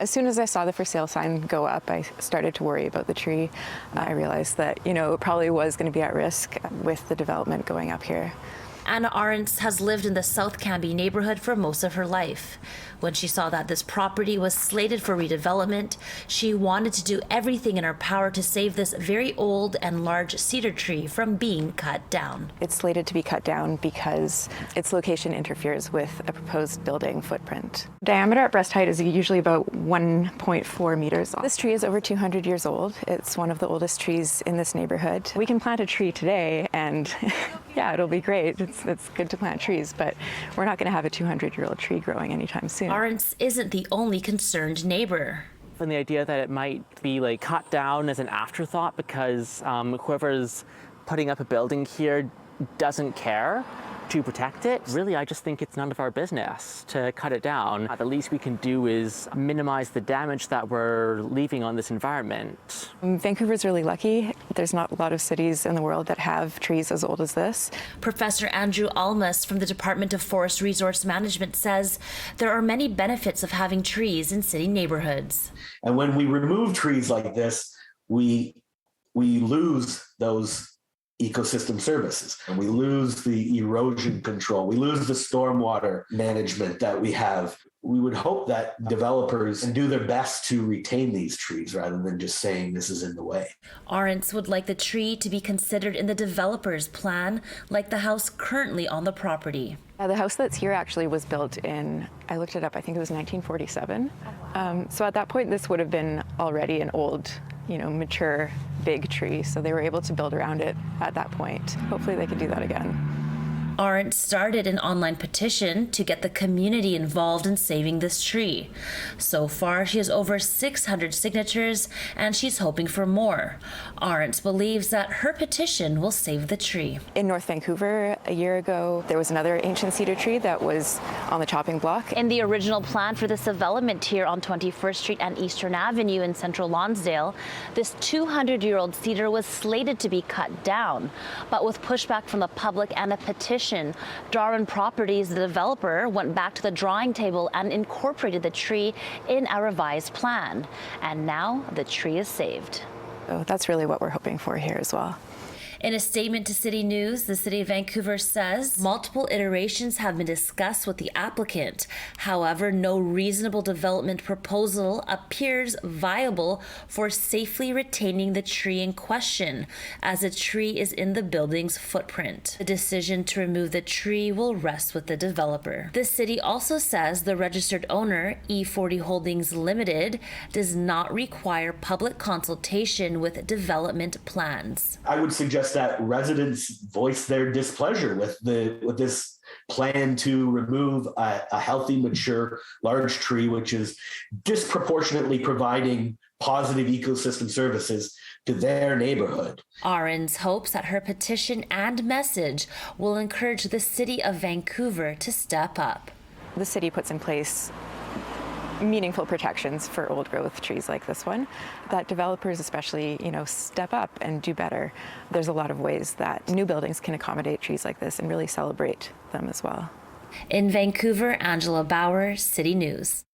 As soon as I saw the for sale sign go up, I started to worry about the tree. I realized that, it probably was going to be at risk with the development going up here. Anna Ahrendts has lived in the South Cambie neighborhood for most of her life. When she saw that this property was slated for redevelopment, she wanted to do everything in her power to save this very old and large cedar tree from being cut down. It's slated to be cut down because its location interferes with a proposed building footprint. Diameter at breast height is usually about 1.4 meters. This tree is over 200 years old. It's one of the oldest trees in this neighborhood. We can plant a tree today and yeah, it'll be great. It's good to plant trees, but we're not going to have a 200-year-old tree growing anytime soon. Ahrendts isn't the only concerned neighbor. And the idea that it might be cut down as an afterthought because whoever's putting up a building here doesn't care to protect it. Really, I just think it's none of our business to cut it down. The least we can do is minimize the damage that we're leaving on this environment. Vancouver's really lucky. There's not a lot of cities in the world that have trees as old as this. Professor Andrew Almas from the Department of Forest Resource Management says there are many benefits of having trees in city neighborhoods. And when we remove trees like this, we lose those ecosystem services, and we lose the erosion control, we lose the stormwater management that we have. We would hope that developers do their best to retain these trees rather than just saying this is in the way. Ahrendts would like the tree to be considered in the developer's plan, like the house currently on the property. The house that's here actually was built in, I looked it up, I think it was 1947. So at that point, this would have been already an old, mature, big tree. So they were able to build around it at that point. Hopefully they could do that again. Ahrendts started an online petition to get the community involved in saving this tree. So far, she has over 600 signatures, and she's hoping for more. Ahrendts believes that her petition will save the tree. In North Vancouver, a year ago, there was another ancient cedar tree that was on the chopping block. In the original plan for this development here on 21st Street and Eastern Avenue in central Lonsdale, this 200-year-old cedar was slated to be cut down. But with pushback from the public and a petition, Darwin Properties, the developer, went back to the drawing table and incorporated the tree in a revised plan. And now the tree is saved. So that's really what we're hoping for here as well. In a statement to City News, the City of Vancouver says multiple iterations have been discussed with the applicant. However, no reasonable development proposal appears viable for safely retaining the tree in question, as the tree is in the building's footprint. The decision to remove the tree will rest with the developer. The city also says the registered owner, E40 Holdings Limited, does not require public consultation with development plans. I would suggest that residents voice their displeasure with this plan to remove a healthy, mature, large tree, which is disproportionately providing positive ecosystem services to their neighborhood. Ahrendts hopes that her petition and message will encourage the City of Vancouver to step up. The city puts in place meaningful protections for old growth trees like this one, that developers especially, step up and do better. There's a lot of ways that new buildings can accommodate trees like this and really celebrate them as well. In Vancouver, Angela Bauer, City News.